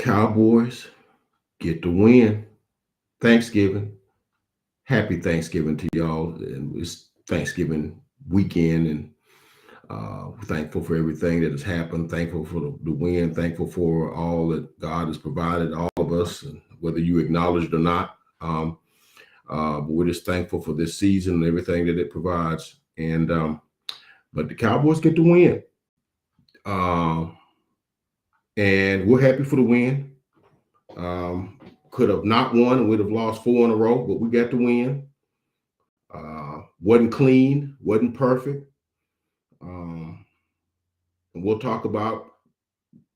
Cowboys get the win. Thanksgiving. Happy Thanksgiving to y'all. And it's Thanksgiving weekend, and we're thankful for everything that has happened. Thankful for the win. Thankful for all that God has provided all of us, and whether you acknowledge it or not. But we're just thankful for this season and everything that it provides. And but the Cowboys get the win. Um, and we're happy for the win. Could have not won and we'd have lost 4 in a row, but we got the win. Wasn't clean, wasn't perfect. And we'll talk about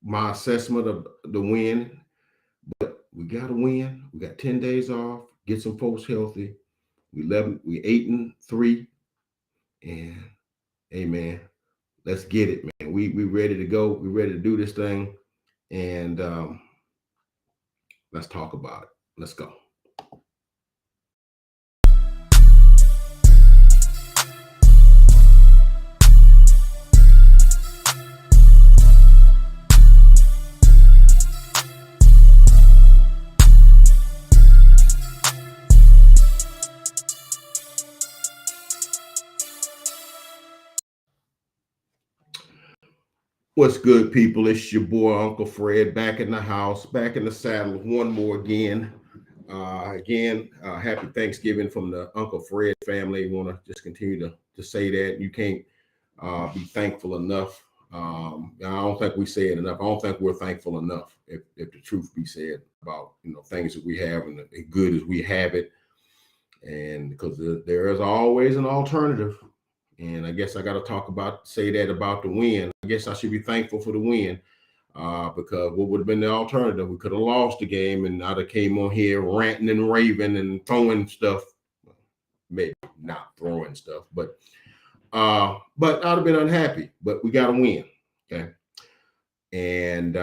my assessment of the win, but we got to win. We got 10 days off, get some folks healthy. We 8-3, and hey man, let's get it, man. We ready to go. We ready to do this thing, and let's talk about it. Let's go. What's good, people? It's your boy, Uncle Fred, back in the house, back in the saddle, one more again. Happy Thanksgiving from the Uncle Fred family. Want to just continue to say that. You can't be thankful enough. I don't think we say it enough. I don't think we're thankful enough, if the truth be said, about things that we have and as good as we have it. And because there is always an alternative. And I guess I got to say that about the win. I guess I should be thankful for the win because what would have been the alternative? We could have lost the game, and I'd have came on here ranting and raving and throwing stuff. Maybe not throwing stuff, but I'd have been unhappy. But we got to win, okay? And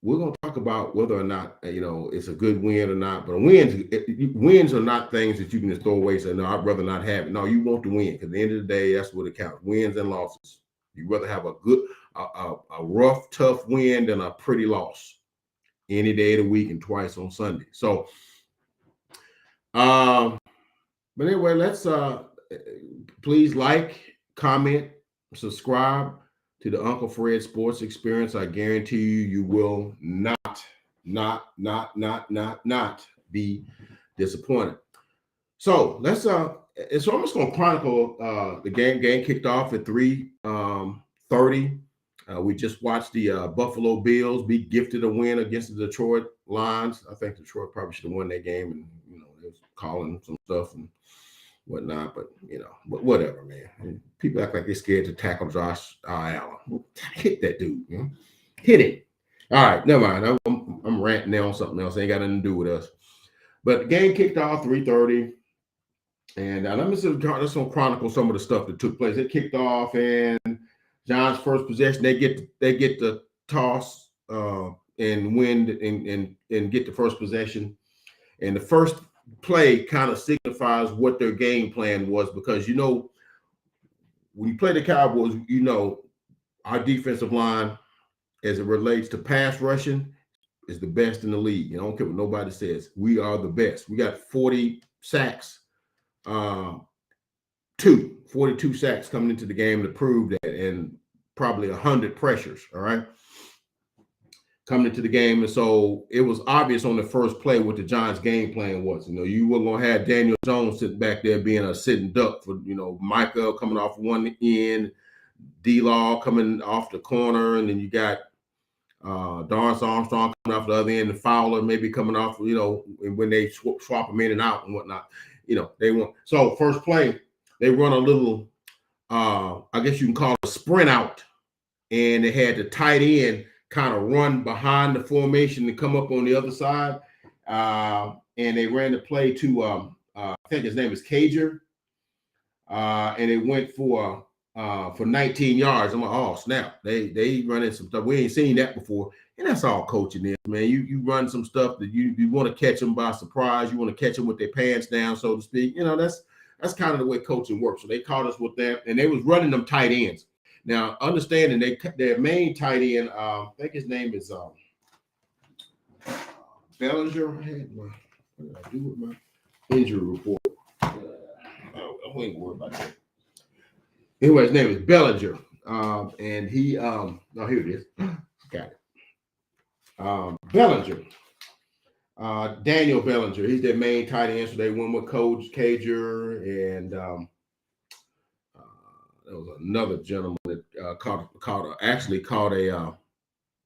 we're going to talk about whether or not, it's a good win or not. But wins are not things that you can just throw away and say, no, I'd rather not have it. No, you want to win, because at the end of the day, that's what it counts, wins and losses. You'd rather have a rough, tough win than a pretty loss any day of the week and twice on Sunday. So, but anyway, let's please like, comment, subscribe to the Uncle Fred Sports Experience. I guarantee you will not be disappointed. So let's so I'm just gonna chronicle the game. Game kicked off at 3:30. We just watched the Buffalo Bills be gifted a win against the Detroit Lions. I think Detroit probably should have won that game, and they was calling some stuff and whatnot, but whatever, man. People act like they're scared to tackle Josh Allen. Hit that dude, hit it. All right, never mind. I'm ranting there on something else. Ain't got nothing to do with us. But the game kicked off 3:30, and let me just chronicle some of the stuff that took place. It kicked off, and Giants' first possession, they get the toss and win and get the first possession, and the first play kind of signifies what their game plan was, because when you play the Cowboys, our defensive line, as it relates to pass rushing, is the best in the league. I don't care what nobody says. We are the best. We got 40 sacks, 42 sacks coming into the game to prove that, and probably 100 pressures. All right, coming into the game. And so it was obvious on the first play what the Giants' game plan was. You were going to have Daniel Jones sitting back there being a sitting duck for, Michael coming off one end, D-Law coming off the corner, and then you got Dorrance Armstrong coming off the other end, and Fowler maybe coming off, and when they swap them in and out and whatnot, they want. So first play, they run a little, I guess you can call it a sprint out, and they had the tight end kind of run behind the formation and come up on the other side. And they ran the play to, I think his name is Cager. And it went for 19 yards. I'm like, oh, snap. They running some stuff. We ain't seen that before. And that's all coaching is, man. You run some stuff that you want to catch them by surprise. You want to catch them with their pants down, so to speak. That's kind of the way coaching works. So they caught us with that. And they was running them tight ends. Now, understanding their main tight end, I think his name is Bellinger. What did I do with my injury report? I ain't worried about that. Anyway, his name is Bellinger. And he, here it is. Got it. Bellinger. Daniel Bellinger. He's their main tight end. So they went with Coach Cager, and there was another gentleman that caught a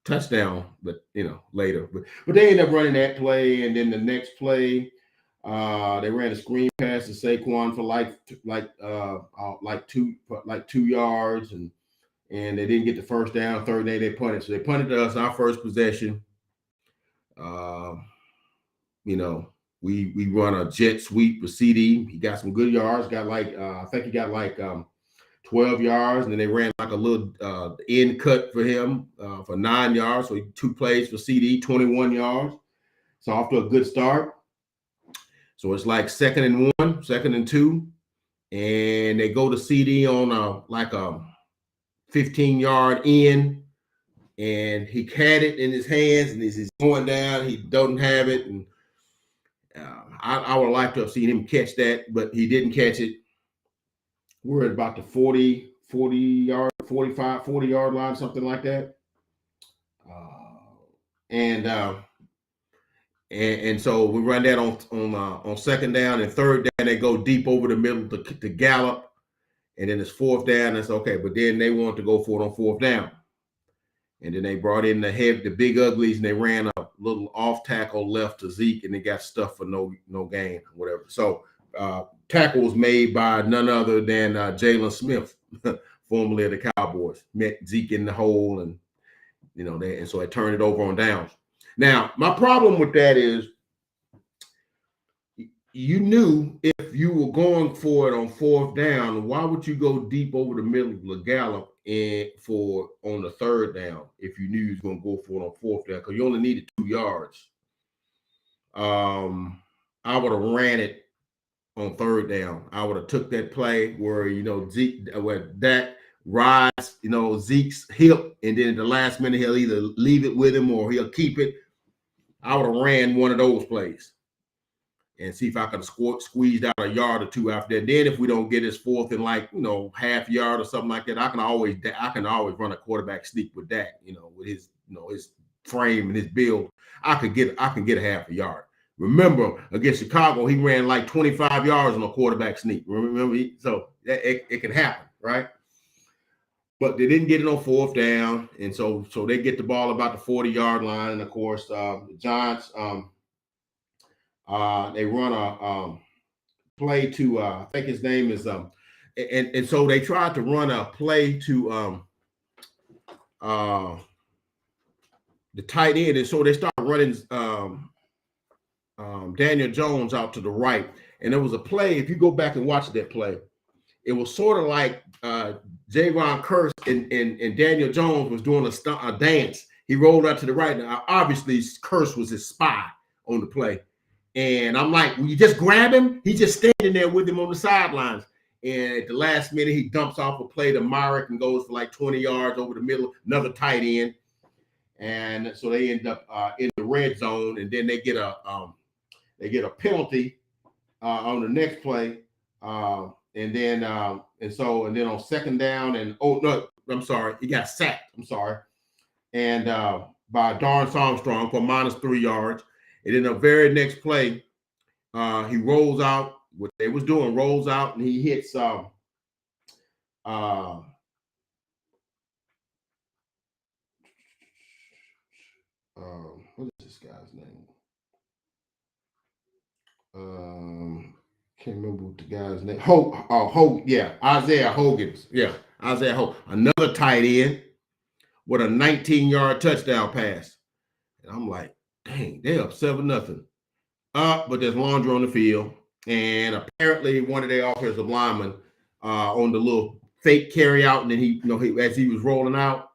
touchdown, but later. But they ended up running that play, and then the next play, they ran a screen pass to Saquon for like 2 yards, and they didn't get the first down. Third day they punted, so they punted to us our first possession. We run a jet sweep with CD. He got some good yards. I think he got 12 yards, and then they ran like a little end cut for him for 9 yards. So 2 plays for CD, 21 yards. So off to a good start. So it's like 2nd and 1, 2nd and 2, and they go to CD on a 15-yard in, and he had it in his hands, and he's going down. He doesn't have it, and I would like to have seen him catch that, but he didn't catch it. We're at about the 40-yard line, something like that. And so we run that on 2nd down, and 3rd down they go deep over the middle to Gallup, and then it's 4th down. That's okay, but then they wanted to go for it on 4th down, and then they brought in the big uglies, and they ran a little off tackle left to Zeke, and they got stuff for no gain or whatever. So tackle was made by none other than Jalen Smith, formerly of the Cowboys. Met Zeke in the hole, and and so I turned it over on downs. Now, my problem with that is, you knew if you were going for it on 4th down, why would you go deep over the middle of the Gallup on the 3rd down if you knew you was going to go for it on 4th down? Because you only needed 2 yards. I would have ran it on 3rd down. I would have took that play where Zeke, where Dak rides Zeke's hip, and then at the last minute he'll either leave it with him or he'll keep it. I would have ran one of those plays and see if I could have squeezed out a yard or 2 after that. Then if we don't get his 4th and half yard or something like that, I can always run a quarterback sneak with Dak. With his his frame and his build, I can get a half a yard. Remember, against Chicago, he ran like 25 yards on a quarterback sneak. Remember, so it can happen, right? But they didn't get it on 4th down, and so they get the ball about the 40-yard line. And of course, the Giants they run a play to I think his name is and so they tried to run a play to the tight end, and so they started running Daniel Jones out to the right, and there was a play. If you go back and watch that play, it was sort of like Javon Curse and Daniel Jones was doing a dance. He rolled out to the right. Now, obviously, Curse was his spy on the play. And I'm like, will you just grab him? He's just standing there with him on the sidelines. And at the last minute, he dumps off a play to Myrick and goes for like 20 yards over the middle, another tight end. And so they end up in the red zone, and then they get a penalty on the next play. And then on 2nd down, he got sacked. I'm sorry. And by Dorrance Armstrong for -3 yards. And then the very next play, he rolls out, what they was doing, rolls out, and he hits what is this guy's name? Can't remember what the guy's name. Isaiah Hogan's. Yeah, Isaiah Hogan. Another tight end with a 19-yard touchdown pass. And I'm like, dang, they're up 7-0. But there's laundry on the field. And apparently one of their offensive linemen on the little fake carry out, and then he as he was rolling out,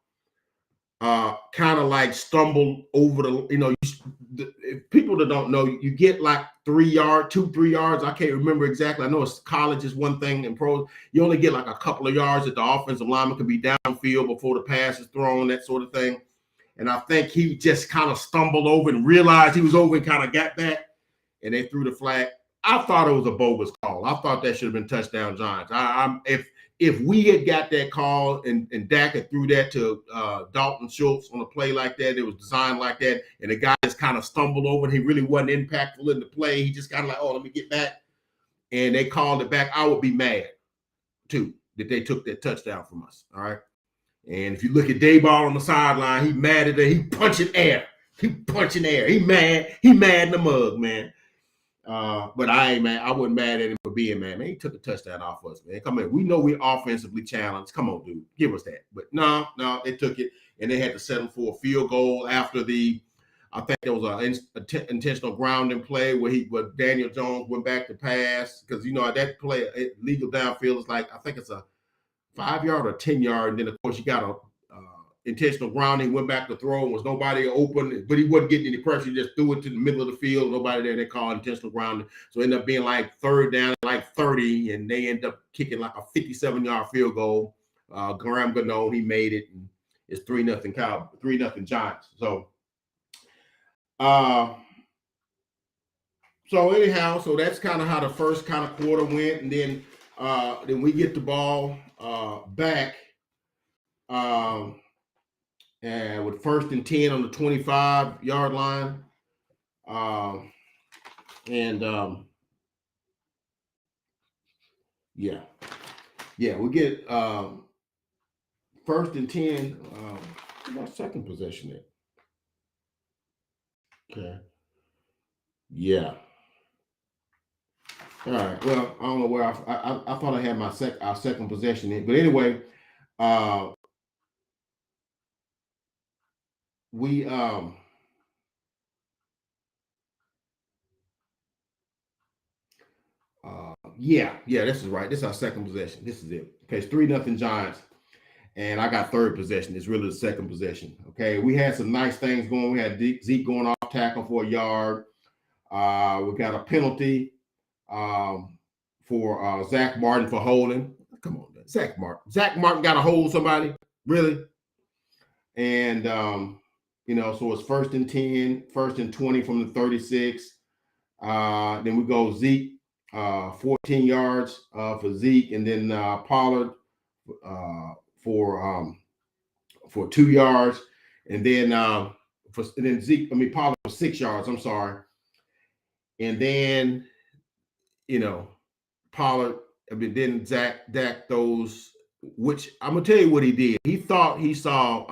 kind of like stumbled over if people that don't know, you get like 3 yards, 2-3 yards. I can't remember exactly. I know it's college is one thing, and pros you only get like a couple of yards that the offensive lineman can be downfield before the pass is thrown, that sort of thing. And I think he just kind of stumbled over and realized he was over and kind of got back, and they threw the flag. I thought it was a bogus call. I thought that should have been touchdown Giants. If we had got that call and Dak had threw that to Dalton Schultz on a play like that, it was designed like that, and the guy just kind of stumbled over and he really wasn't impactful in the play. He just kind of like, oh, let me get back. And they called it back. I would be mad, too, that they took that touchdown from us, all right? And if you look at Dayball on the sideline, he mad at it. He punching air. He punching air. He mad. He mad in the mug, man. But I ain't mad. I wasn't mad at him for being mad, man. He took a touchdown off us, man. Come on. We know we're offensively challenged. Come on, dude. Give us that. But no, they took it, and they had to settle for a field goal after I think there was an intentional grounding play where Daniel Jones went back to pass, because, that play, legal downfield is like, I think it's a 5-yard or 10-yard, and then, of course, you got a intentional grounding, went back to throw, and was nobody open, but he wasn't getting any pressure. He just threw it to the middle of the field. Nobody there. They called intentional grounding. So it ended up being like third down, like 30, and they end up kicking like a 57-yard field goal. Graham Gano, he made it, and it's 3-0 Cowboys, 3-0 Giants. So anyhow, so that's kind of how the first kind of quarter went, and then we get the ball back. And with 1st and 10 on the 25-yard line. We get 1st and 10. What's my second possession there? Okay. Yeah. All right. Well, I don't know where I thought I had our second possession in, but anyway, we this is right. This is our second possession. This is it. Okay, it's 3-0 Giants, and I got third possession. It's really the second possession. Okay, we had some nice things going. We had Zeke going off tackle for a yard. We got a penalty for Zach Martin for holding. Come on, Zach Martin. Zach Martin got to hold somebody, really? And so it's 1st and 10, 1st and 20 from the 36. Then we go Zeke, 14 yards for Zeke, and then Pollard for 2 yards, and then Pollard for 6 yards. I'm sorry, and then Pollard. Then Dak throws, which I'm gonna tell you what he did. He thought he saw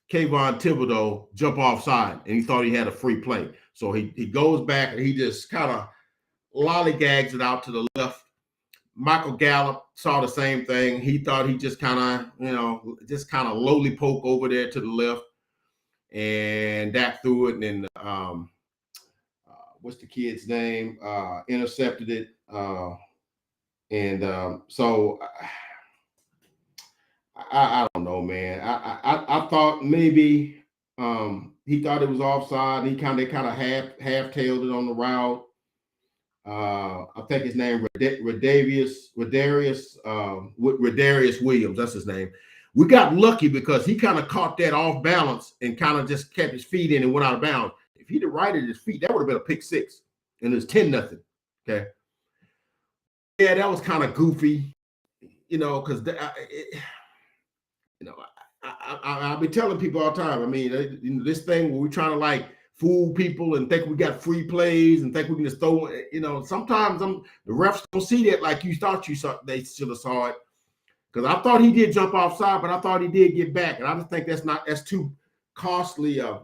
Kayvon Thibodeau jump offside, and he thought he had a free play. So he goes back and he just kind of lollygags it out to the left. Michael Gallup saw the same thing. He thought he just kind of lowly poke over there to the left, and Dak threw it, and then what's the kid's name? Intercepted it. So I don't know, man. I thought maybe he thought it was offside. They kind of half-tailed it on the route. I think his name Redarius Williams. That's his name. We got lucky because he kind of caught that off balance and kind of just kept his feet in and went out of bounds. If he'd have righted his feet, that would have been a pick six, and it's 10-0. Okay. Yeah, that was kind of goofy, because I'll be telling people all the time. I mean, this thing where we're trying to like fool people and think we got free plays and think we can just throw it. Sometimes the refs don't see that like you thought they should have saw it. Because I thought he did jump offside, but I thought he did get back. And I just think that's too costly a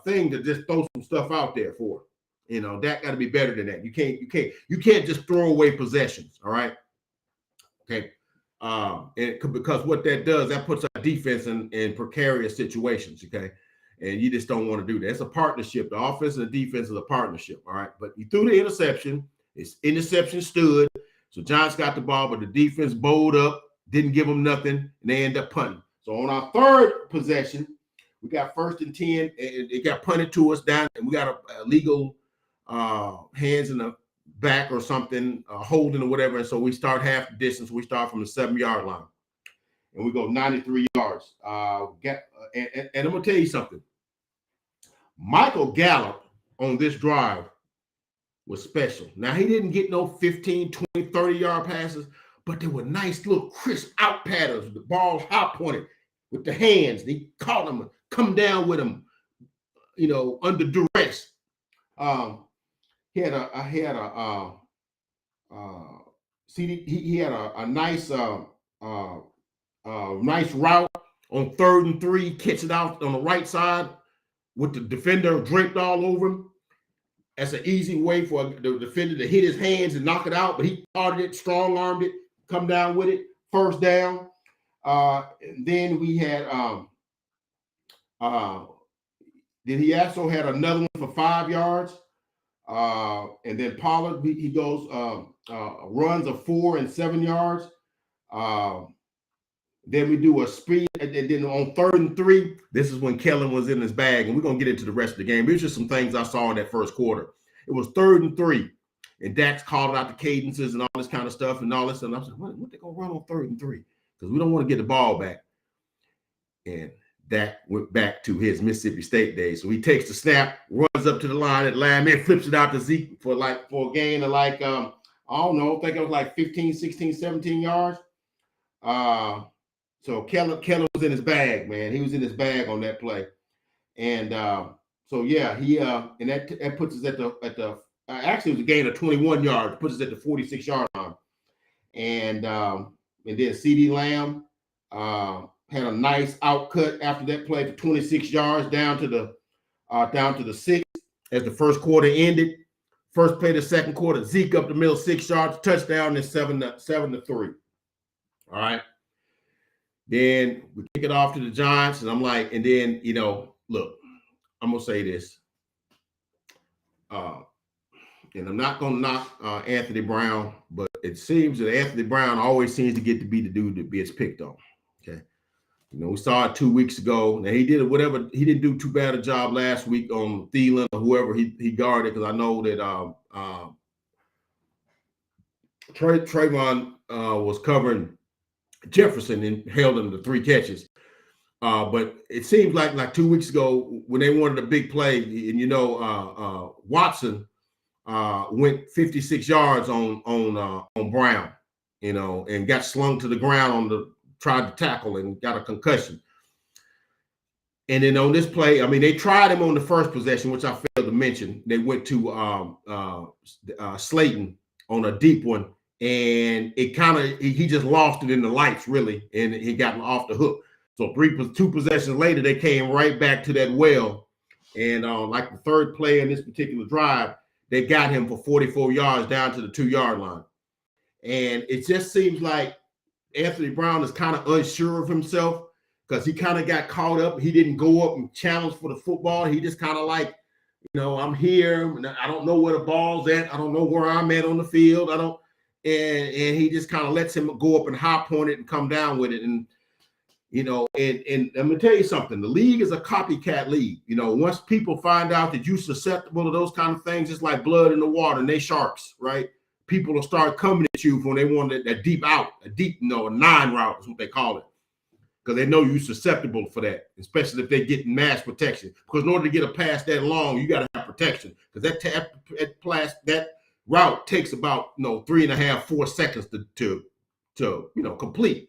thing to just throw some stuff out there for. That got to be better than that. You can't just throw away possessions. All right. Okay. Because what that does, that puts our defense in precarious situations. Okay. And you just don't want to do that. It's a partnership. The offense and the defense is a partnership. All right. But he threw the interception. His interception stood. So Giants got the ball, but the defense bowled up, didn't give them nothing, and they end up punting. So on our third possession, We got 1st and 10, and it got punted to us down, and we got a legal hands in the back or something, holding or whatever. And so we start half the distance. We start from the 7-yard line, and we go 93 yards. And I'm gonna tell you something. Michael Gallup on this drive was special. Now, he didn't get no 15, 20, 30-yard passes, but there were nice little crisp out patterns. The ball hot pointed with the hands. They caught them, come down with them, under duress. He had a nice nice route on 3rd and 3, catch it out on the right side with the defender draped all over him. That's an easy way for the defender to hit his hands and knock it out, but he started it, strong-armed it, come down with it, 1st down. And then we had then he also had another one for 5 yards. And then Pollard, he goes runs of 4 and 7 yards. Then we do a speed, and then on 3rd and 3, this is when Kellen was in his bag, and we're gonna get into the rest of the game. There's just some things I saw in that first quarter. It was 3rd and 3, and Dak's called out the cadences and all this kind of stuff and all this. And I was like, what they gonna run on 3rd and 3? Because we don't want to get the ball back. And Dak went back to his Mississippi State days. So he takes the snap, runs up to the line at lineman, flips it out to Zeke for a gain of I don't know, I think it was like 15, 16, 17 yards. So Kellen was in his bag, man. He was in his bag on that play. And so yeah, he and that puts us at the actually it was a gain of 21 yards, puts us at the 46-yard line. And then CeeDee Lamb had a nice outcut after that play for 26 yards down to the 6 as the first quarter ended. First play of the second quarter, Zeke up the middle, 6 yards, touchdown, and 7-3. All right. Then we kick it off to the Giants, and I'm like, and then, look, I'm going to say this. And I'm not going to knock Anthony Brown, but it seems that Anthony Brown always seems to get to be the dude that gets picked on. Okay. We saw it 2 weeks ago. Now, he did whatever. He didn't do too bad a job last week on Thielen or whoever he guarded, because I know that Trayvon was covering Jefferson and held him to 3 catches. But it seems like 2 weeks ago when they wanted a big play, and Watson went 56 yards on Brown, and got slung to the ground tried to tackle and got a concussion. And then on this play, I mean, they tried him on the first possession, which I failed to mention. They went to Slayton on a deep one, and he just lost it in the lights, really, and he got off the hook. So 2 possessions later, they came right back to that well, and like the third play in this particular drive, they got him for 44 yards down to the 2-yard line. And it just seems like Anthony Brown is kind of unsure of himself, because he kind of got caught up. He didn't go up and challenge for the football. He just kind of like, I'm here. I don't know where the ball's at. I don't know where I'm at on the field. And he just kind of lets him go up and high point it and come down with it. And, and I'm going to tell you something. The league is a copycat league. Once people find out that you're susceptible to those kind of things, it's like blood in the water, and they sharks, right? People will start coming at you when they want that deep out, a 9 route is what they call it. Because they know you're susceptible for that, especially if they get mass protection. Because in order to get a pass that long, you got to have protection. Because that route takes about 3.5, 4 seconds to complete.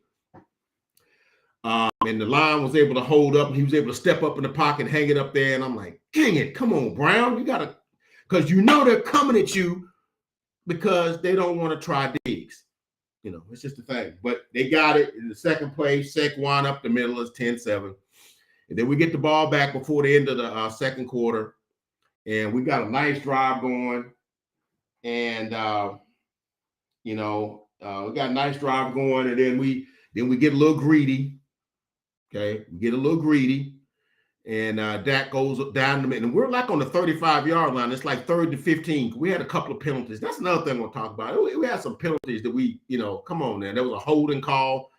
And the line was able to hold up. And he was able to step up in the pocket, hang it up there. And I'm like, dang it, come on, Brown, you gotta, because they're coming at you because they don't want to try digs. It's just a thing. But they got it in the second play. Saquon up the middle is 10-7. And then we get the ball back before the end of the second quarter. And we got a nice drive going. And, we got a nice drive going. And then we get a little greedy. Okay. We get a little greedy. And Dak goes down the middle. And we're like on the 35-yard line. It's like 3rd to 15. We had a couple of penalties. That's another thing we'll talk about. We had some penalties that come on, man. There was a holding call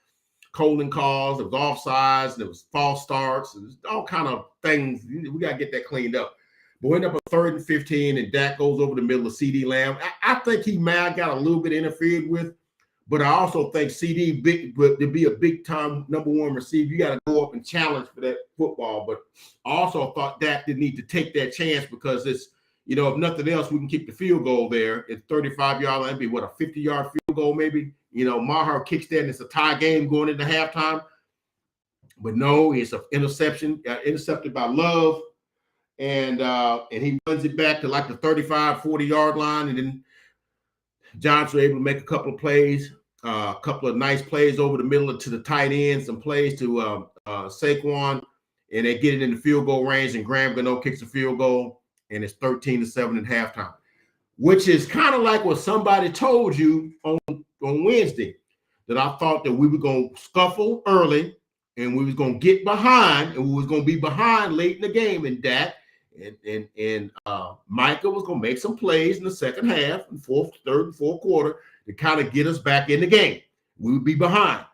holding calls, there was offsides, there was false starts, and all kind of things. We got to get that cleaned up. But we end up a 3rd and 15, and Dak goes over the middle of CD Lamb. I think he may have got a little bit interfered with, but I also think CD to be a big time #1 receiver, you got to go up and challenge for that football. But I also thought Dak didn't need to take that chance because it's, if nothing else, we can keep the field goal there. It's 35-yard line, be what, a 50-yard field goal maybe. Maher kicks that, and it's a tie game going into halftime. But no, it's an interception, intercepted by Love. And he runs it back to like the 35, 40-yard line. And then Giants were able to make a couple of plays, a couple of nice plays over the middle to the tight end, some plays to Saquon, and they get it in the field goal range, and Graham Gano kicks a field goal, and it's 13-7 at halftime, which is kind of like what somebody told you on Wednesday, that I thought that we were going to scuffle early, and we was going to get behind, and we was going to be behind late in the game, and Dak and Micah was going to make some plays in the second half, and third and fourth quarter to kind of get us back in the game. We would be behind.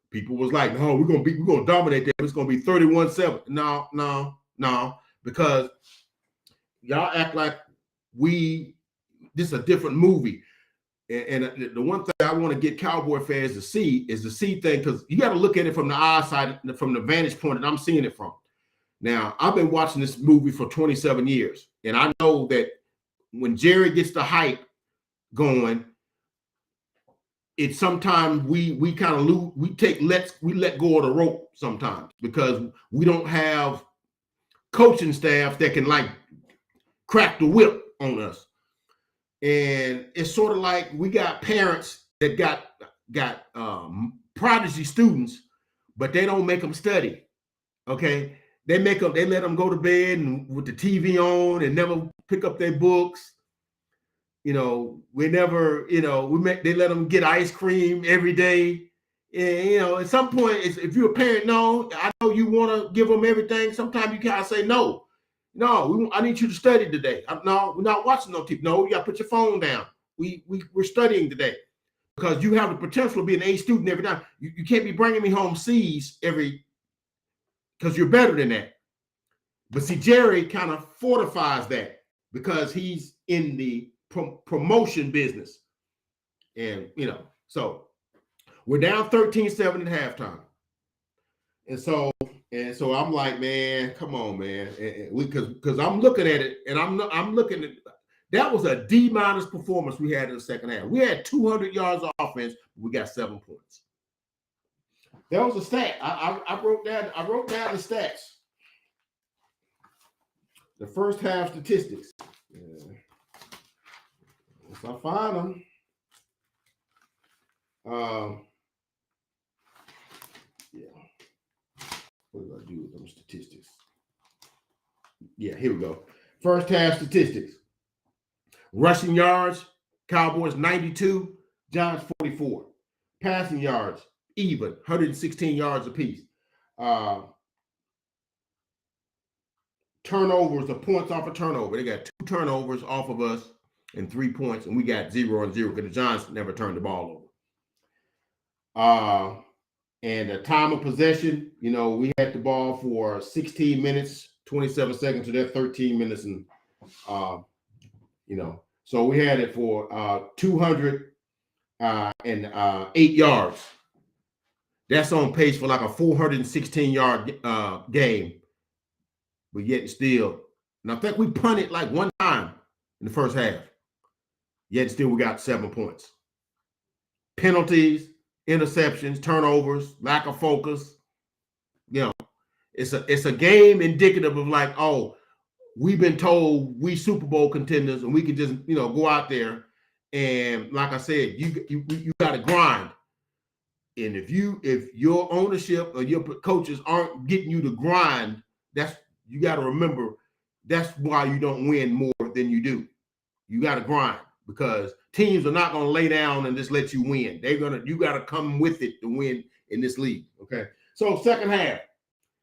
People was like, no, we're going to dominate that. It's going to be 31-7. No, because y'all act like this is a different movie. And the one thing I want to get Cowboy fans to see is the see thing, because you got to look at it from the eyeside, from the vantage point that I'm seeing it from. Now, I've been watching this movie for 27 years, and I know that when Jerry gets the hype going, it's sometimes we kind of lose, we let go of the rope sometimes because we don't have coaching staffs that can like crack the whip on us. And it's sort of like we got parents that got prodigy students, but they don't make them study. Okay, they let them go to bed and with the TV on and never pick up their books. They let them get ice cream every day. And, at some point, if you're a parent, no, I know you want to give them everything. Sometimes you gotta say no. No, I need you to study today. No, we're not watching no TV. No, you got to put your phone down. We're studying today because you have the potential to be an A student every time. You can't be bringing me home C's because you're better than that. But see, Jerry kind of fortifies that because he's in the promotion business. And, so we're down 13-7 at halftime. And so I'm like, man, come on, man. Because I'm looking at it, and I'm looking at that was a D- performance we had in the second half. We had 200 yards of offense, we got 7 points. That was a stat. I wrote down the stats. The first half statistics. Yeah. If I find them. Yeah. What do I do with them statistics? Yeah, here we go. First half statistics. Rushing yards, Cowboys 92, Giants 44. Passing yards, even, 116 yards apiece. Turnovers, the points off a turnover. They got 2 turnovers off of us and 3 points, and we got 0 and 0 because the Giants never turned the ball over. And the time of possession, we had the ball for 16 minutes, 27 seconds, so that's 13 minutes. And, so we had it for 208 yards. That's on pace for like a 416-yard game. But yet still, and I think we punted like one time in the first half. Yet still we got 7 points. Penalties, interceptions, turnovers, lack of focus. It's a game indicative of like, oh, we've been told we Super Bowl contenders and we can just go out there and, like I said, you got to grind. And if your ownership or your coaches aren't getting you to grind, you got to remember that's why you don't win more than you do. You got to grind because teams are not going to lay down and just let you win. You got to come with it to win in this league. Okay. So second half.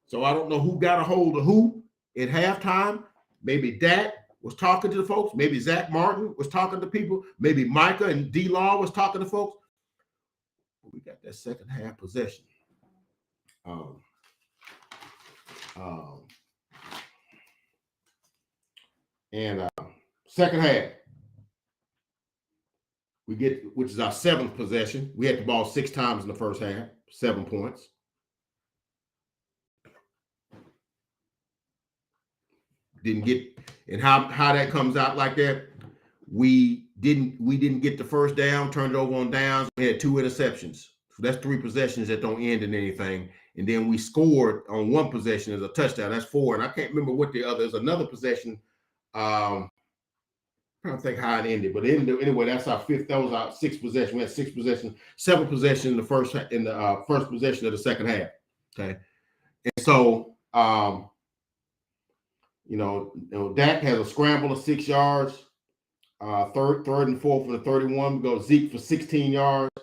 So I don't know who got a hold of who at halftime. Maybe Dak was talking to the folks. Maybe Zach Martin was talking to people. Maybe Micah and D-Law was talking to folks. We got that second half possession. Um, um, and second half, we get, which is our seventh possession. We had the ball 6 times in the first half, 7 points. Didn't get, and how that comes out like that. We didn't get the first down, turned it over on downs. We had 2 interceptions. So that's 3 possessions that don't end in anything. And then we scored on 1 possession as a touchdown. That's 4. And I can't remember what the other is. Another possession. I'm trying to think how it ended, but anyway, that's our 5th. That was our 6th possession. We had 6 possessions, 7 possessions in the first possession of the second half. Okay, and so Dak has a scramble of 6 yards. Third and 4 from the 31. We go Zeke for 16 yards.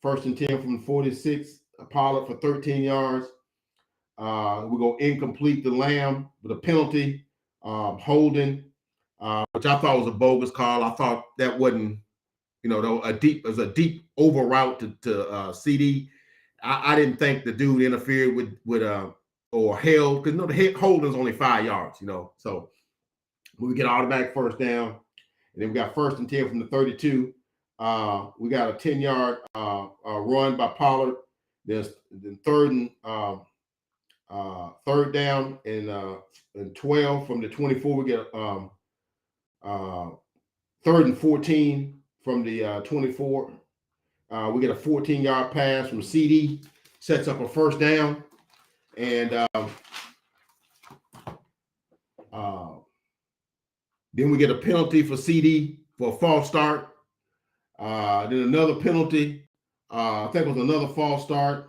1st and 10 from the 46. Pollard for 13 yards. We go incomplete to Lamb with a penalty, holding, which I thought was a bogus call. I thought that wasn't, a deep over route to CD. I didn't think the dude interfered with or held, because the holding's only 5 yards. So we get automatic first down. And then we got 1st and 10 from the 32. We got a 10-yard run by Pollard. Then third down and 12 from the 24. We get 3rd and 14 from the 24. We get a 14-yard pass from CD, sets up a first down, and then we get a penalty for CD for a false start. Then another penalty. I think it was another false start.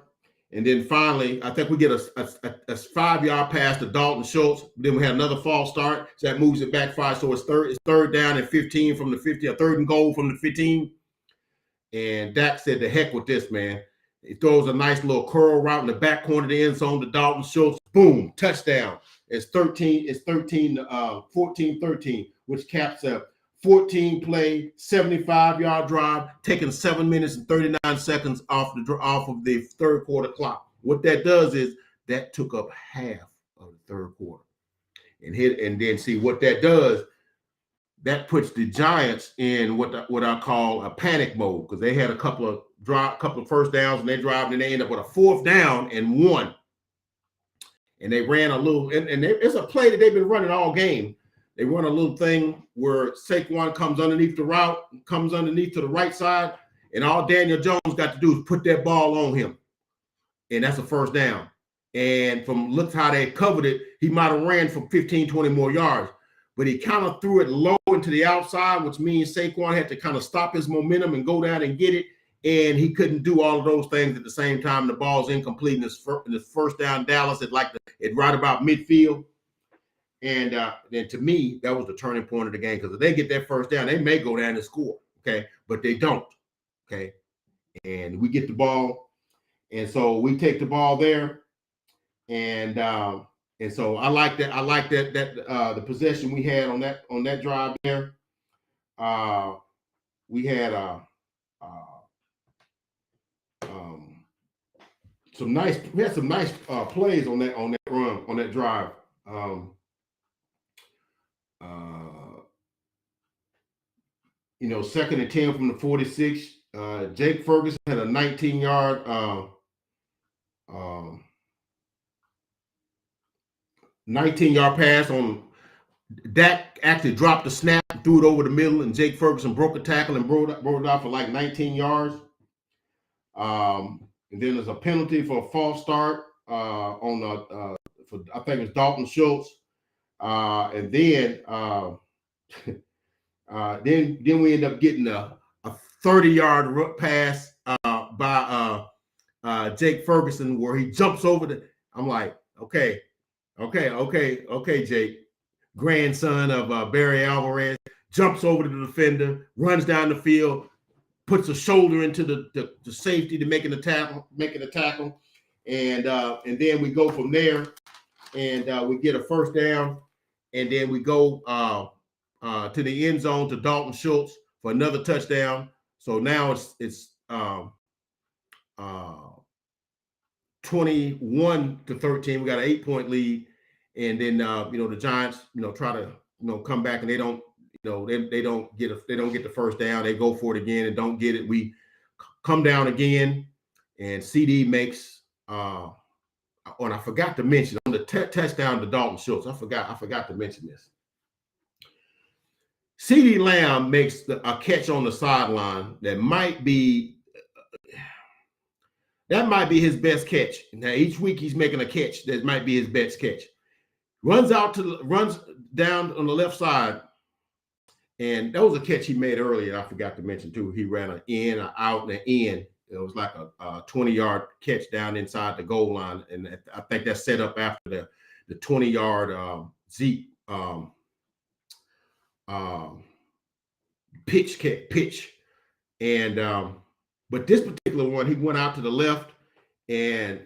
And then finally, I think we get a 5-yard pass to Dalton Schultz. Then we had another false start. So that moves it back 5. So it's third down and 15 from the 50, a 3rd and goal from the 15. And Dak said, "The heck with this, man." He throws a nice little curl route in the back corner of the end zone to Dalton Schultz. Boom, touchdown. It's 14-13, which caps a 14-play, 75-yard drive, taking 7 minutes and 39 seconds off of the third quarter clock. What that does is that took up half of the third quarter. And then see what that does. That puts the Giants in what I call a panic mode, because they had a couple of first downs and they drive, and they end up with a 4th down and 1. And they ran a little, and it's a play that they've been running all game. They run a little thing where Saquon comes underneath the route, comes underneath to the right side, and all Daniel Jones got to do is put that ball on him. And that's a first down. And from look how they covered it, he might have ran for 15, 20 more yards. But he kind of threw it low into the outside, which means Saquon had to kind of stop his momentum and go down and get it. And he couldn't do all of those things at the same time. The ball's incomplete in his first down. Dallas at right about midfield. And then to me, that was the turning point of the game, because if they get that first down, they may go down and score. Okay, but they don't. Okay, and we get the ball, and so we take the ball there, and so I like that. I like that the possession we had on that drive there. We had some nice plays on that run, on that drive. Second and 10 from the 46. Jake Ferguson had a 19-yard 19-yard pass on Dak. Actually dropped the snap, threw it over the middle, and Jake Ferguson broke a tackle and brought it out for like 19 yards. And then there's a penalty for a false start for I think it's Dalton Schultz. And then then we end up getting a 30-yard pass by Jake Ferguson, where he jumps over I'm like, okay, Jake, grandson of Barry Alvarez, jumps over to the defender, runs down the field, puts a shoulder into the safety to making a tackle, and then we go from there, and we get a first down, and then we go to the end zone to Dalton Schultz for another touchdown. So now it's 21-13. We got an 8-point lead, and then the Giants try to come back, and they don't they don't get the first down. They go for it again and don't get it. We come down again, and CD makes and I forgot to mention on the touchdown to Dalton Schultz. I forgot to mention this. CeeDee Lamb makes a catch on the sideline that might be his best catch. Now each week he's making a catch that might be his best catch. Runs down on the left side, and that was a catch he made earlier. I forgot to mention too. He ran an in, an out, and an in. It was like a 20-yard catch down inside the goal line, and I think that's set up after the 20-yard Zeke pitch. And but this particular one, he went out to the left and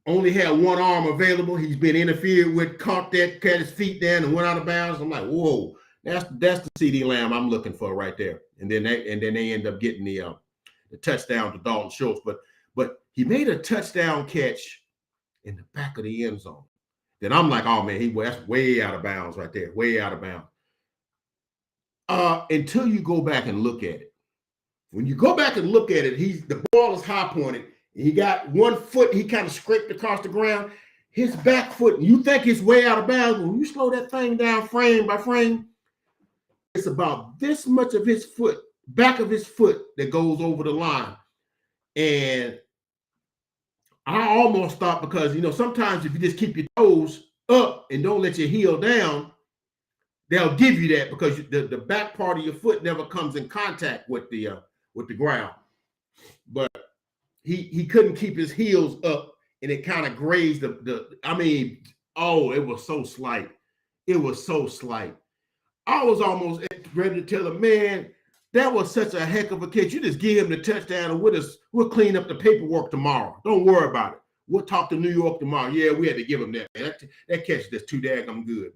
only had one arm available. He's been interfered with, caught his feet down and went out of bounds. I'm like, whoa, that's the CeeDee Lamb I'm looking for right there. And then they end up getting the touchdown to Dalton Schultz. But he made a touchdown catch in the back of the end zone. Then I'm like, oh man, that's way out of bounds right there, way out of bounds. Until you go back and look at it. When you go back and look at it, the ball is high pointed. He got one foot, he kind of scraped across the ground. His back foot, you think it's way out of bounds. When you slow that thing down frame by frame, it's about this much of his foot, back of his foot, that goes over the line. And I almost stopped because, sometimes if you just keep your toes up and don't let your heel down, they'll give you that because the back part of your foot never comes in contact with the ground. But he couldn't keep his heels up, and it kind of grazed it was so slight. It was so slight. I was almost ready to tell him, man, that was such a heck of a catch. You just give him the touchdown, and we'll clean up the paperwork tomorrow. Don't worry about it. We'll talk to New York tomorrow. Yeah, we had to give him that. That catch is just too daggum good.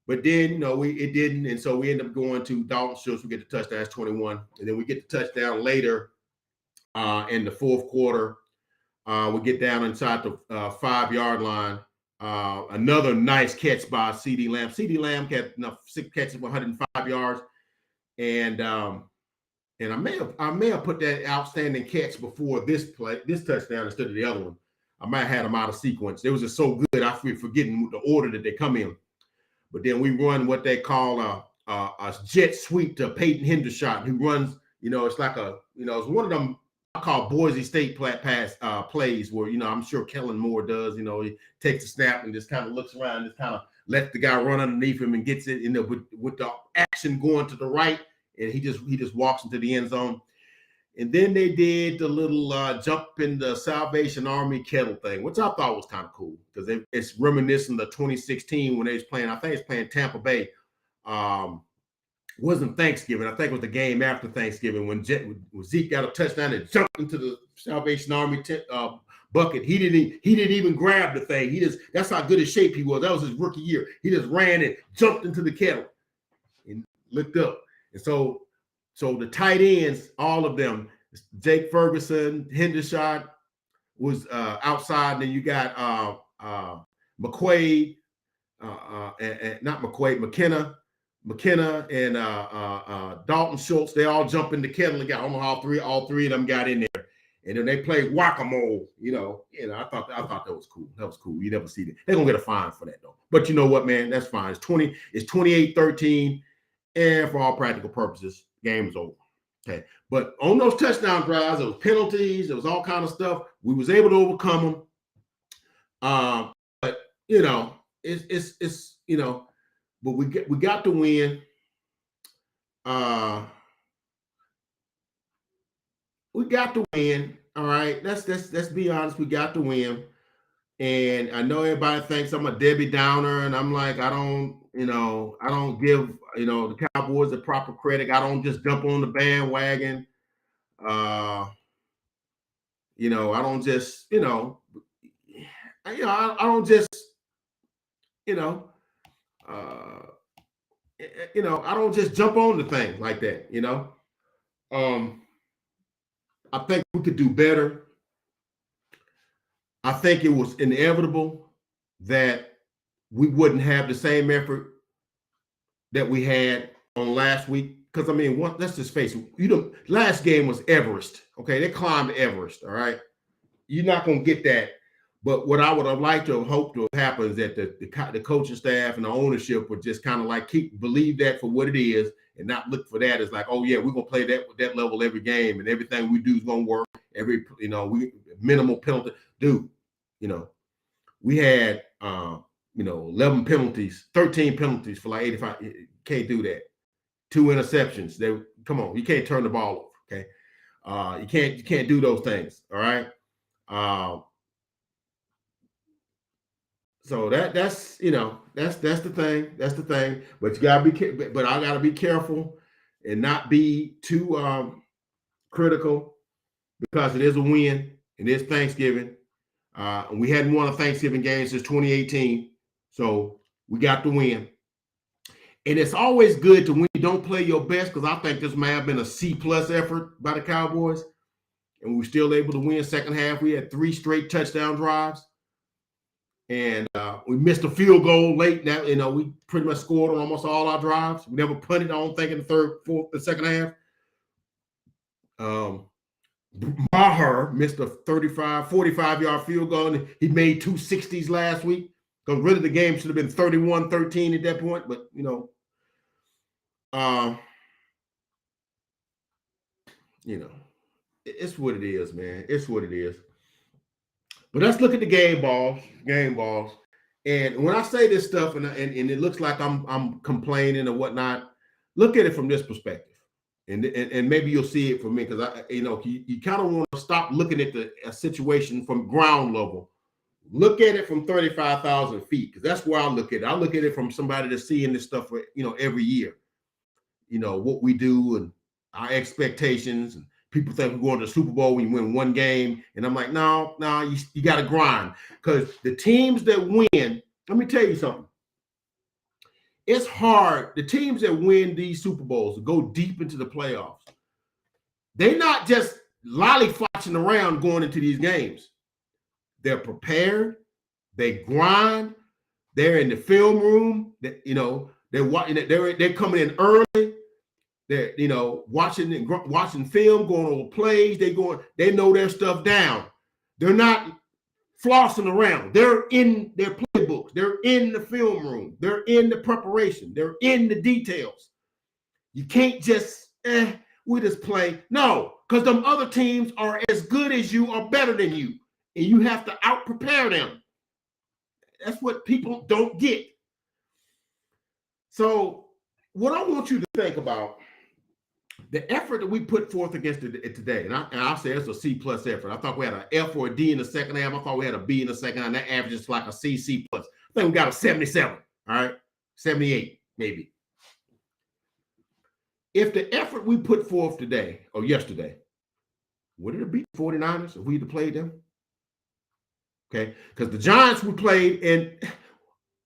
But then, it didn't. And so we end up going to Dalton Schultz. We get the touchdown, that's 21. And then we get the touchdown later in the fourth quarter. We get down inside the 5-yard line. Another nice catch by CeeDee Lamb. CeeDee Lamb had 6 catches for 105 yards. And I may have put that outstanding catch before this touchdown instead of the other one. I might have had them out of sequence. It was just so good, I feel forgetting the order that they come in. But then we run what they call a jet sweep to Peyton Hendershot, who runs, it's like it's one of them I call Boise State plays where, I'm sure Kellen Moore does, he takes a snap and just kind of looks around, just kind of lets the guy run underneath him and gets it, with the action going to the right, and he just walks into the end zone. And then they did the little jump in the Salvation Army kettle thing, which I thought was kind of cool because it's reminiscent of 2016 when they was playing. I think it's playing Tampa Bay. Wasn't Thanksgiving. I think it was the game after Thanksgiving when Zeke got a touchdown and jumped into the Salvation Army bucket. He didn't even grab the thing. That's how good a shape he was. That was his rookie year. He just ran and jumped into the kettle and looked up. And so the tight ends, all of them, Jake Ferguson, Hendershot was outside. And then you got McQuaid, and not McQuaid, McKenna and Dalton Schultz. They all jump in the kettle and got, I don't know how all three of them got in there. And then they played whack-a-mole, I thought that was cool. That was cool. You never see that. They're going to get a fine for that, though. But you know what, man? That's fine. It's 28-13. And for all practical purposes, game is over. Okay. But on those touchdown drives, there was penalties, there was all kind of stuff. We was able to overcome them. But it's but we got to win. We got to win. All right. Let's be honest. We got to win. And I know everybody thinks I'm a Debbie Downer, and I'm like, I don't give, the Cowboys the proper credit. I don't just jump on the bandwagon. I don't just, I don't just, I don't just jump on the thing like that, I think we could do better. I think it was inevitable that we wouldn't have the same effort that we had on last week. Because I mean, let's just face it. Last game was Everest. Okay, they climbed Everest. All right, you're not going to get that. But what I would have liked to have hoped to have happened is that the coaching staff and the ownership would just kind of like believe that for what it is and not look for that as like, oh yeah, we're gonna play that with that level every game and everything we do is gonna work. We minimal penalty, dude. We had 11 penalties, 13 penalties for like 85. You can't do that. 2 interceptions. Come on, you can't turn the ball over. Okay, you can't do those things. All right. So that's the thing. That's the thing. But you gotta but I gotta be careful and not be too critical because it is a win. It is Thanksgiving. And we hadn't won a Thanksgiving game since 2018. So we got the win. And it's always good to when you don't play your best, because I think this may have been a C+ effort by the Cowboys. And we were still able to win second half. We had 3 straight touchdown drives. And we missed a field goal late. Now, we pretty much scored on almost all our drives. We never punted, I don't think, in the second half. Maher missed a 45-yard field goal, and he made 2 60s last week. Because really the game should have been 31-13 at that point. But, it's what it is, man. It's what it is. But let's look at the game balls. And when I say this stuff and it looks like I'm complaining or whatnot, look at it from this perspective. And maybe you'll see it from me, because you kind of want to stop looking at a situation from ground level. Look at it from 35,000 feet, because that's where I look at it. I look at it from somebody that's seeing this stuff every year. What we do and our expectations, and people think we're going to the Super Bowl when you win one game. And I'm like, no, you got to grind. Because the teams that win, let me tell you something. It's hard. The teams that win these Super Bowls go deep into the playoffs. They're not just lollyflotching around going into these games. They're prepared. They grind. They're in the film room. They're coming in early. They're watching film, going over plays. They know their stuff down. They're not flossing around. They're in their playbooks. They're in the film room. They're in the preparation. They're in the details. You can't just we just play. No, because them other teams are as good as you or better than you, and you have to out prepare them. That's what people don't get. So what I want you to think about, the effort that we put forth against it today, and I'll say it's a C+ effort. I thought we had an F or a D in the second half. I thought we had a B in the second half. That averages like a C+. I think we got a 77, all right? 78, maybe. If the effort we put forth today or yesterday, would it have beat the 49ers if we had played them? Okay, because the Giants we played, and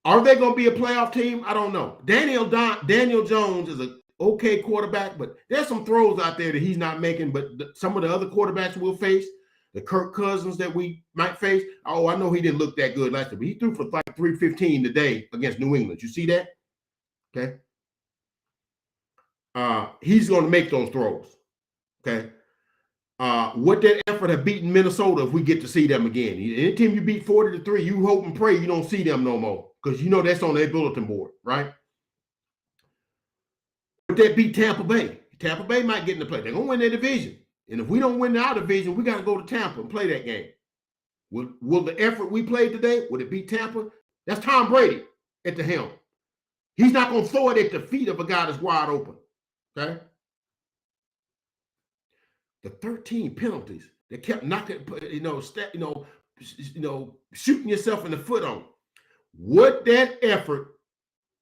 are they going to be a playoff team? I don't know. Daniel Jones is a okay quarterback, but there's some throws out there that he's not making. But some of the other quarterbacks we'll face, the Kirk Cousins that we might face, I know he didn't look that good last year, but he threw for like 315 today against New England. You see that? Okay. He's going to make those throws. Okay. Would that effort have beaten Minnesota if we get to see them again? Any team you beat 40-3, you hope and pray you don't see them no more, because that's on their bulletin board, right? Would that beat Tampa Bay? Tampa Bay might get in the play. They're going to win their division. And if we don't win our division, we got to go to Tampa and play that game. Will the effort we played today, would it beat Tampa? That's Tom Brady at the helm. He's not going to throw it at the feet of a guy that's wide open. Okay? The 13 penalties that kept knocking, shooting yourself in the foot on. Would that effort,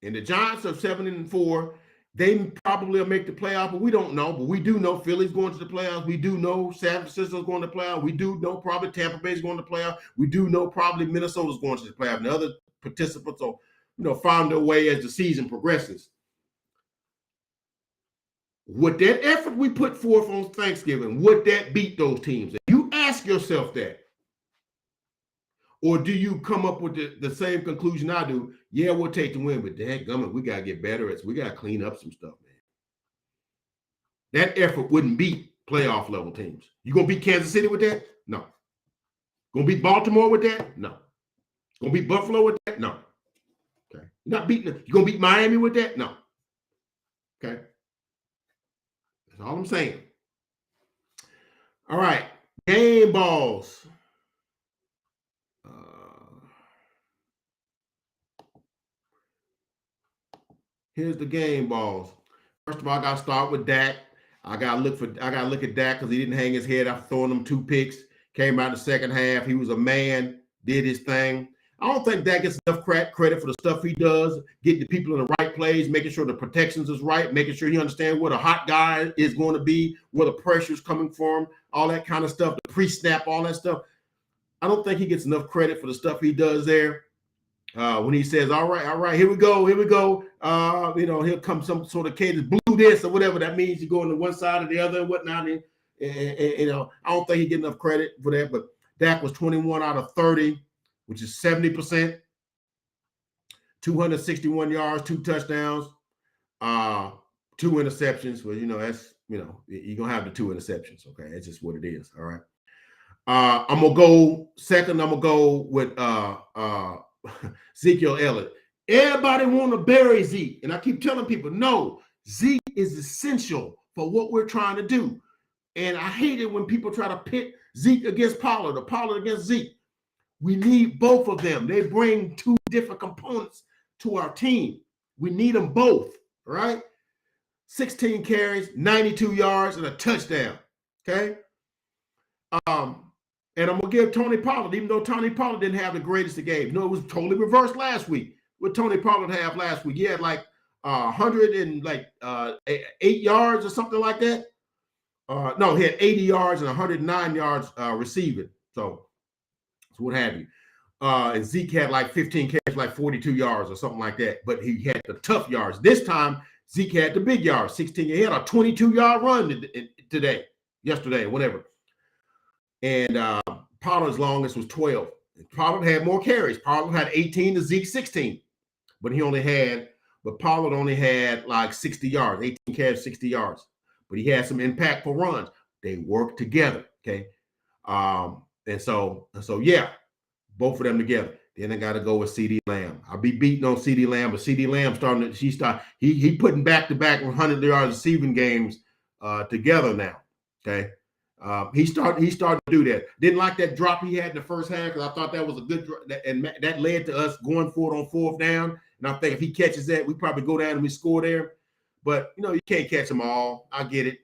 and the Giants are 7-4, they probably will make the playoff, but we don't know. But we do know Philly's going to the playoffs. We do know San Francisco's going to the playoff. We do know probably Tampa Bay's going to the playoff. We do know probably Minnesota's going to the playoff. And the other participants will find their way as the season progresses. Would that effort we put forth on Thanksgiving, would that beat those teams? And you ask yourself that. Or do you come up with the same conclusion I do? Yeah, we'll take the win, but dadgummit, we got to get better. We got to clean up some stuff, man. That effort wouldn't beat playoff level teams. You going to beat Kansas City with that? No. Going to beat Baltimore with that? No. Going to beat Buffalo with that? No. Okay. You're not beating them. You going to beat Miami with that? No. Okay. That's all I'm saying. All right. Game balls. Here's the game balls. First of all, I got to start with Dak. I got to look at Dak because he didn't hang his head after throwing them 2 picks. Came out in the second half. He was a man, did his thing. I don't think Dak gets enough credit for the stuff he does, getting the people in the right plays, making sure the protections is right, making sure he understands where the hot guy is going to be, where the pressure is coming from, all that kind of stuff, the pre-snap, all that stuff. I don't think he gets enough credit for the stuff he does there. When he says, all right, here we go. He'll come some sort of cadence, blew this or whatever that means. You go on the one side or the other and whatnot. And I don't think he get enough credit for that. But Dak was 21 out of 30, which is 70%, 261 yards, 2 touchdowns, 2 interceptions. Well, that's, you're going to have the 2 interceptions. Okay. That's just what it is. All right. I'm going to go second. I'm going to go with Ezekiel Elliott. Everybody want to bury Zeke. And I keep telling people, no, Zeke is essential for what we're trying to do. And I hate it when people try to pit Zeke against Pollard or Pollard against Zeke. We need both of them. They bring 2 different components to our team. We need them both, right? 16 carries, 92 yards, and a touchdown, okay? And I'm going to give Tony Pollard, even though Tony Pollard didn't have the greatest of games. No, it was totally reversed last week. What Tony Pollard had last week, he had like 8 yards or something like that. No, he had 80 yards and 109 yards receiving. So what have you. And Zeke had like 15 carries, like 42 yards or something like that. But he had the tough yards. This time, Zeke had the big yards, 16. He had a 22-yard run yesterday, whatever. And Pollard's longest was 12. Pollard had more carries. Pollard had 18 to Zeke 16. But Pollard only had like 60 yards, 18 carries, 60 yards. But he had some impactful runs. They worked together, okay? And so yeah, both of them together. Then I got to go with CeeDee Lamb. I'll be beating on CeeDee Lamb, but CeeDee Lamb he putting back-to-back 100-yard receiving games together now, okay? He started to do that. Didn't like that drop he had in the first half because I thought that was a good drop, and that led to us going for it on 4th down. And I think if he catches that, we probably go down and we score there. But, you can't catch them all. I get it,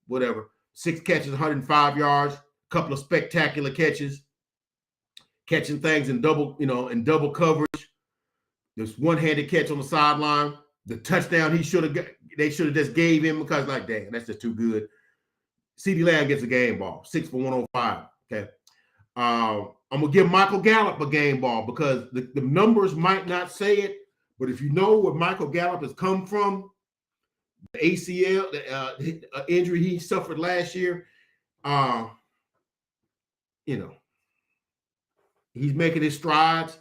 whatever. 6 catches, 105 yards, a couple of spectacular catches, catching things in double coverage. There's one-handed catch on the sideline. The touchdown they should have just gave him because, dang, that's just too good. CeeDee Lamb gets a game ball, 6 for 105. Okay. I'm going to give Michael Gallup a game ball because the numbers might not say it, but if you know where Michael Gallup has come from, the ACL, the injury he suffered last year, he's making his strides.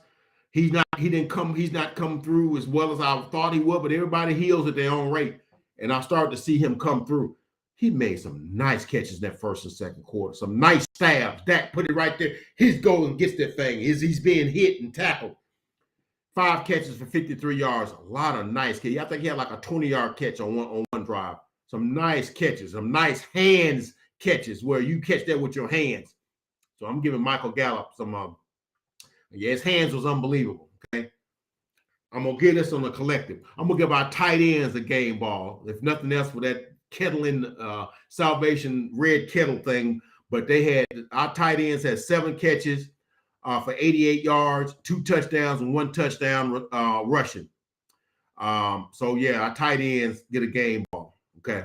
He's not come through as well as I thought he would, but everybody heals at their own rate. And I started to see him come through. He made some nice catches in that first and second quarter. Some nice stabs. Dak put it right there. He's going, gets that thing. He's being hit and tackled. 5 catches for 53 yards. A lot of nice catches. I think he had like a 20-yard catch on one drive. Some nice catches. Some nice hands catches where you catch that with your hands. So I'm giving Michael Gallup some. His hands was unbelievable. Okay. I'm going to give this on the collective. I'm going to give our tight ends a game ball. If nothing else for that kettle in Salvation red kettle thing, but our tight ends had 7 catches for 88 yards, 2 touchdowns, and 1 touchdown rushing. So yeah, our tight ends get a game ball. Okay.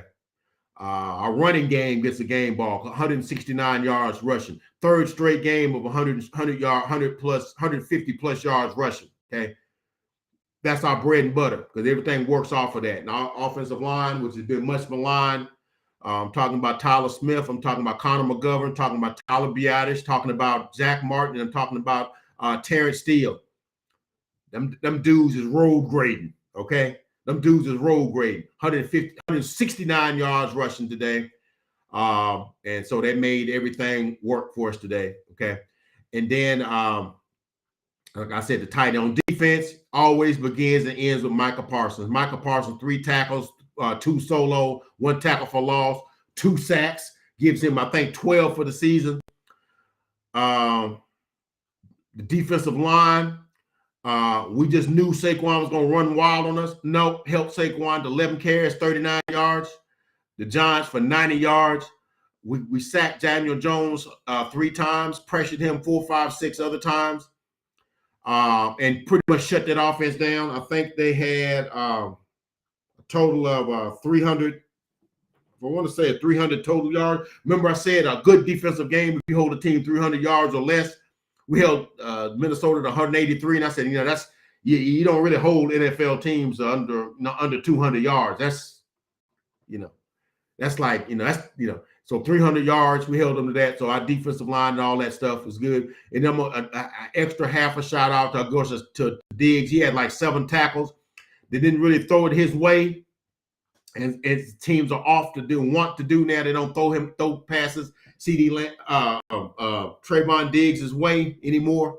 Our running game gets a game ball, 169 yards rushing. 3rd straight game of 150 plus yards rushing. Okay. That's our bread and butter because everything works off of that. And our offensive line, which has been much maligned, I'm talking about Tyler Smith. I'm talking about Connor McGovern, talking about Tyler Biadasz, talking about Zach Martin. I'm talking about Terrence Steele. Them dudes is road grading, okay? Them dudes is road grading. 169 yards rushing today. And so that made everything work for us today, okay? And then, like I said, the tight end on defense always begins and ends with Micah Parsons. Micah Parsons, 3 tackles, 2 solo, 1 tackle for loss, 2 sacks. Gives him, I think, 12 for the season. The defensive line, we just knew Saquon was going to run wild on us. No, helped Saquon to 11 carries, 39 yards. The Giants for 90 yards. We sacked Daniel Jones 3 times, pressured him 4, 5, 6 other times, and pretty much shut that offense down. I think they had a total of 300. I want to say 300 total yards. Remember, I said a good defensive game, if you hold a team 300 yards or less. We held Minnesota to 183, and I said, that's you don't really hold NFL teams under 200 yards. That's that's like that's so 300 yards. We held them to that. So our defensive line and all that stuff was good. And then an extra half a shout out to Diggs. He had like 7 tackles. They didn't really throw it his way. And teams are off to want to do now. They don't throw passes Trayvon Diggs' way anymore.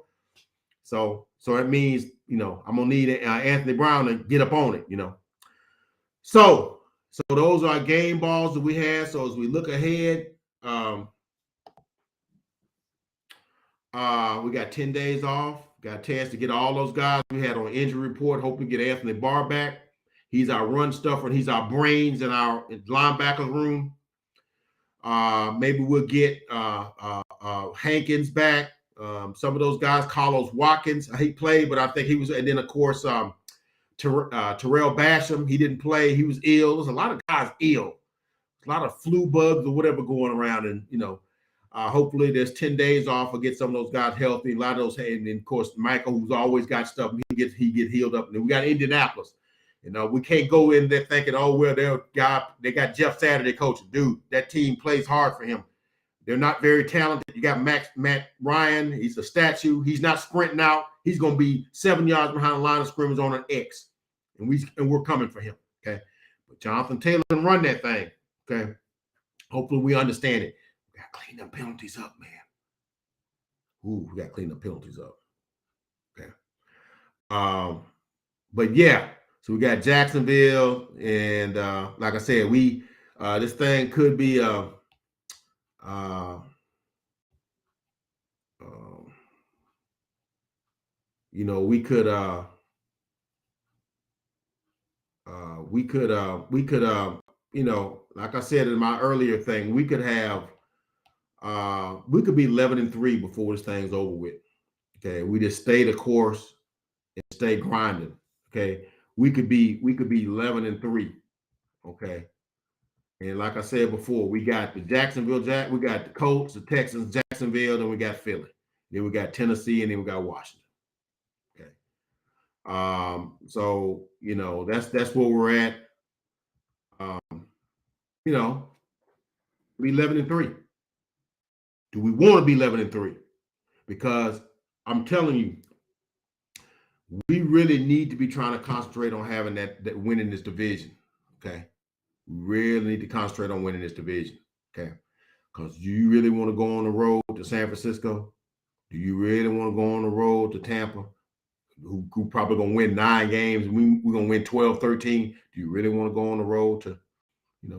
So that means I'm gonna need Anthony Brown to get up on it. So those are our game balls that we have. So as we look ahead, we got 10 days off. Got a chance to get all those guys we had on injury report. Hope we get Anthony Barr back. He's our run stuffer, and he's our brains in our linebackers room. Maybe we'll get Hankins back. Some of those guys, Carlos Watkins, he played, but I think he was. And then, of course, Terrell Basham, he didn't play. He was ill. There's a lot of guys ill. A lot of flu bugs or whatever going around. And, hopefully there's 10 days off. We'll get some of those guys healthy. A lot of those, and then, of course, Michael, who's always got stuff, he get healed up. And then we got Indianapolis. We can't go in there thinking, oh, well, they got Jeff Saturday coaching. Dude, that team plays hard for him. They're not very talented. You got Matt Ryan. He's a statue. He's not sprinting out. He's going to be 7 yards behind the line of scrimmage on an X. And we're coming for him, okay? But Jonathan Taylor can run that thing, okay? Hopefully we understand it. We got to clean them penalties up, man. Ooh, we got to clean the penalties up, okay? But, yeah. So we got Jacksonville, and like I said, this thing could be we could like I said in my earlier thing, we could be 11-3 before this thing's over with. Okay, we just stay the course and stay grinding. Okay. We could be 11-3, okay. And like I said before, we got the Jacksonville we got the Colts, the Texans, Jacksonville, then we got Philly, then we got Tennessee, and then we got Washington. Okay. So that's where we're at. We 11-3. Do we want to be 11-3? Because I'm telling you, we really need to be trying to concentrate on having that winning this division, okay? We really need to concentrate on winning this division, okay? Because do you really want to go on the road to San Francisco? Do you really want to go on the road to Tampa, who probably going to win 9 games? We're going to win 12, 13. Do you really want to go on the road to,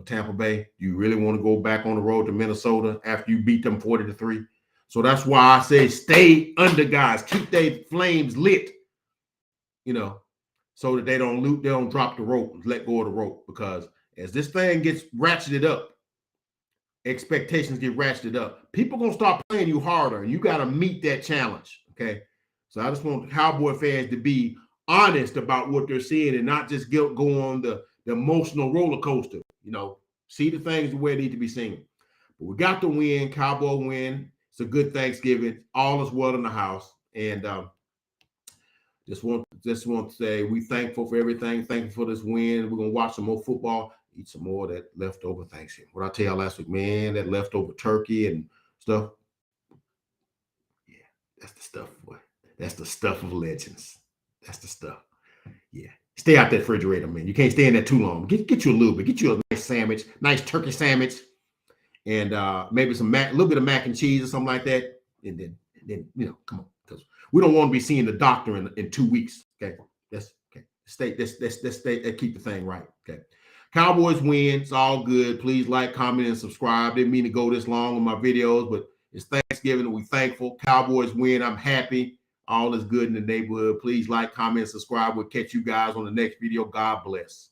Tampa Bay? Do you really want to go back on the road to Minnesota after you beat them 40-3? So that's why I say stay under, guys. Keep their flames lit. So that they don't drop the rope, let go of the rope, because as this thing gets ratcheted up, expectations get ratcheted up. People gonna start playing you harder, and you got to meet that challenge. Okay, so I just want Cowboy fans to be honest about what they're seeing and not just go on the emotional roller coaster. See the things the way they need to be seen. But we got the win, Cowboy win. It's a good Thanksgiving. All is well in the house, and Just want to say we thankful for everything. Thankful for this win. We're gonna watch some more football, eat some more of that leftover Thanksgiving. What I tell y'all last week, man, that leftover turkey and stuff. Yeah, that's the stuff, boy. That's the stuff of legends. That's the stuff. Yeah. Stay out that refrigerator, man. You can't stay in there too long. Get you a little bit. Get you a nice sandwich, nice turkey sandwich, and maybe some a little bit of mac and cheese or something like that. And then come on, because we don't want to be seeing the doctor in 2 weeks. Okay. That's okay. Let's stay, keep the thing right. Okay. Cowboys win. It's all good. Please like, comment, and subscribe. Didn't mean to go this long on my videos, but it's Thanksgiving and we're thankful. Cowboys win. I'm happy. All is good in the neighborhood. Please like, comment, subscribe. We'll catch you guys on the next video. God bless.